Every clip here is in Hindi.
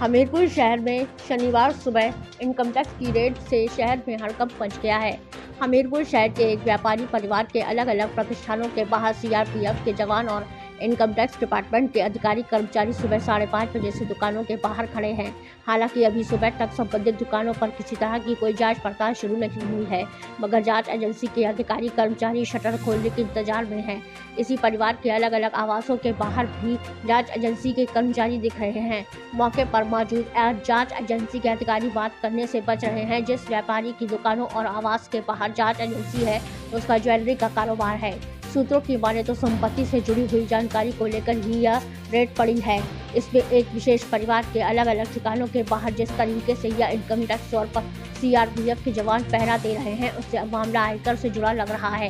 हमीरपुर शहर में शनिवार सुबह इनकम टैक्स की रेड से शहर में हड़कंप मच गया है। हमीरपुर शहर के एक व्यापारी परिवार के अलग अलग प्रतिष्ठानों के बाहर सीआरपीएफ के जवान और इनकम टैक्स डिपार्टमेंट के अधिकारी कर्मचारी सुबह 5:30 बजे से दुकानों के बाहर खड़े हैं। हालांकि अभी सुबह तक संबंधित दुकानों पर किसी तरह की कोई जांच पड़ताल शुरू नहीं हुई है, मगर जांच एजेंसी के अधिकारी कर्मचारी शटर खोलने के इंतजार में हैं। इसी परिवार के अलग अलग आवासों के बाहर भी जांच एजेंसी के कर्मचारी दिख रहे हैं। मौके पर मौजूद जांच एजेंसी के अधिकारी बात करने से बच रहे हैं। जिस व्यापारी की दुकानों और आवास के बाहर जांच एजेंसी है, उसका ज्वेलरी का कारोबार है। सूत्रों की माने तो संपत्ति से जुड़ी हुई जानकारी को लेकर ही यह रेड पड़ी है। इसमें एक विशेष परिवार के अलग अलग ठिकानों के बाहर जिस तरीके से यह इनकम टैक्स और सीआरपीएफ के जवान पहरा दे रहे हैं, उससे मामला आयकर से जुड़ा लग रहा है।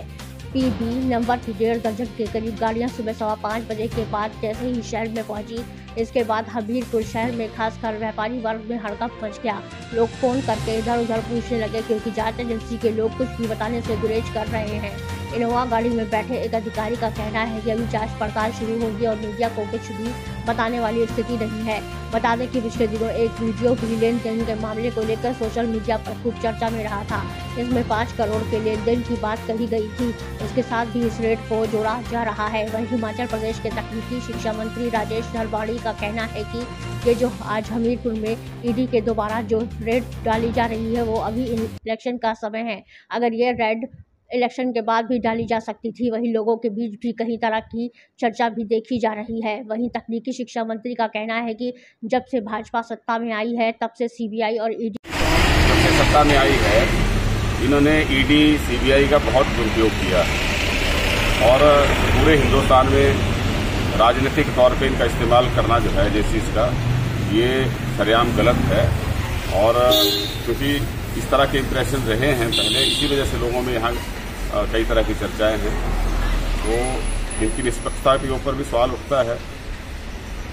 पीबी नंबर की 1.5 दर्जन के करीब गाड़ियां सुबह 5:15 बजे के बाद जैसे ही शहर में पहुंची, इसके बाद हमीरपुर शहर में खासकर व्यापारी वर्ग में हड़कंप मच गया। लोग फोन करके इधर उधर पूछने लगे क्योंकि जांच एजेंसी के लोग कुछ भी बताने से गुरेज कर रहे हैं। इनोवा गाड़ी में बैठे एक अधिकारी का कहना है कि अभी जांच पड़ताल शुरू होगी और मीडिया को कुछ भी बताने वाली स्थिति नहीं है। बता दें कि पिछले दिनों एक वीडियो भी लेन देन के मामले को लेकर सोशल मीडिया पर खूब चर्चा में रहा था। इसमें 5 करोड़ के लेन देन की बात कही गई थी। इसके साथ भी इस रेट को जोड़ा जा रहा है। वहीं हिमाचल प्रदेश के तकनीकी शिक्षा मंत्री राजेश धरवाड़ी का कहना है कि ये जो आज हमीरपुर में ईडी के दोबारा जो रेड डाली जा रही है, वो अभी इलेक्शन का समय है। अगर ये रेड इलेक्शन के बाद भी डाली जा सकती थी। वहीं लोगों के बीच भी कई तरह की चर्चा भी देखी जा रही है। वहीं तकनीकी शिक्षा मंत्री का कहना है कि जब से भाजपा सत्ता में आई है, तब से सीबीआई और ईडी सत्ता में आई है, इन्होंने ईडी सीबीआई का बहुत दुरुपयोग किया और पूरे हिंदुस्तान में राजनीतिक तौर पे इनका इस्तेमाल करना जो है जिस चीज़ का, ये सरेआम गलत है। और क्योंकि इस तरह के इम्प्रेशन रहे हैं पहले, इसी वजह से लोगों में यहाँ कई तरह की चर्चाएं हैं। तो इनकी निष्पक्षता के ऊपर भी सवाल उठता है,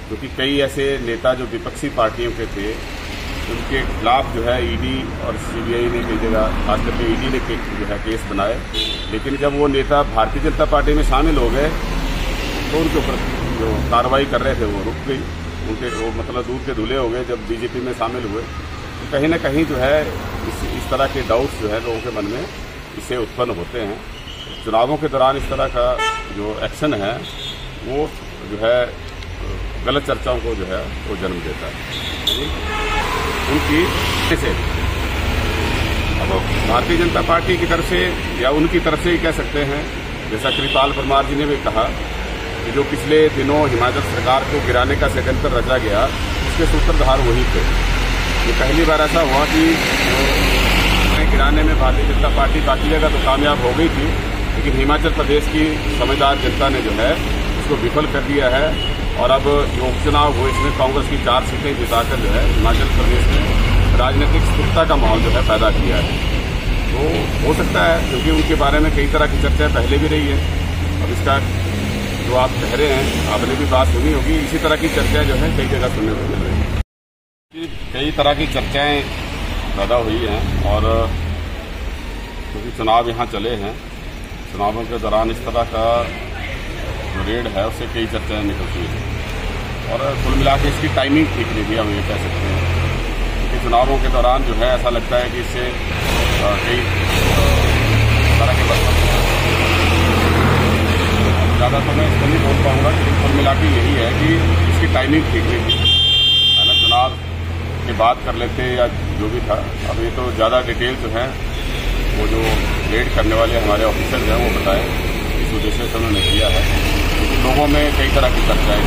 क्योंकि कई ऐसे नेता जो विपक्षी पार्टियों के थे, उनके खिलाफ जो है ईडी और सीबीआई ने कई जगह, खास करके ईडी ने जो है केस बनाए। लेकिन जब वो नेता भारतीय जनता पार्टी में शामिल हो गए तो उनके ऊपर जो कार्रवाई कर रहे थे वो रुक गई। उनके वो मतलब दूध के धुले हो गए जब बीजेपी में शामिल हुए। तो कहीं ना कहीं जो है इस तरह के डाउट्स जो है लोगों के मन में इससे उत्पन्न होते हैं। चुनावों के दौरान इस तरह का जो एक्शन है वो जो है गलत चर्चाओं को जो है वो जन्म देता है। उनकी से अब भारतीय जनता पार्टी की तरफ से या उनकी तरफ से ही कह सकते हैं, जैसा कृपाल परमार जी ने भी कहा कि जो पिछले दिनों हिमाचल सरकार को गिराने का षड्यंत्र रचा गया, उसके सूत्रधार वही थे। ये पहली बार ऐसा हुआ कि गिराने में भारतीय जनता पार्टी बाकी जगह तो कामयाब हो गई थी, लेकिन हिमाचल प्रदेश की समझदार जनता ने जो है उसको विफल कर दिया है। और अब जो उपचुनाव हुए, इसमें कांग्रेस की 4 सीटें जिताकर जो है हिमाचल प्रदेश में राजनीतिक स्थिरता का माहौल जो है पैदा किया है। तो हो सकता है, क्योंकि उनके बारे में कई तरह की चर्चाएं पहले भी रही है। अब इसका जो आप कह रहे हैं, आपने भी बात सुनी होगी, इसी तरह की चर्चाएं जो है कई जगह सुनने को मिल रही है। कई तरह की चर्चाएं पैदा हुई हैं और क्योंकि चुनाव यहाँ चले हैं, चुनावों के दौरान इस तरह का जो रेड है उससे कई चर्चाएं निकलती हैं और कुल मिला के इसकी टाइमिंग ठीक नहीं थी, हम ये कह सकते हैं। क्योंकि चुनावों के दौरान जो है ऐसा लगता है कि इससे कई तरह के ज़्यादा तो मैं इसको नहीं बोल पाऊँगा, लेकिन कुल मिला के यही है कि इसकी टाइमिंग ठीक नहीं थी, है ना। चुनाव के बाद कर लेते या जो भी था। अब ये तो ज़्यादा डिटेल जो है वो जो रेड करने वाले हमारे ऑफिसर हैं वो बताएं, इस उद्देश्य से उन्होंने किया है। क्योंकि लोगों में कई तरह की चर्चाएं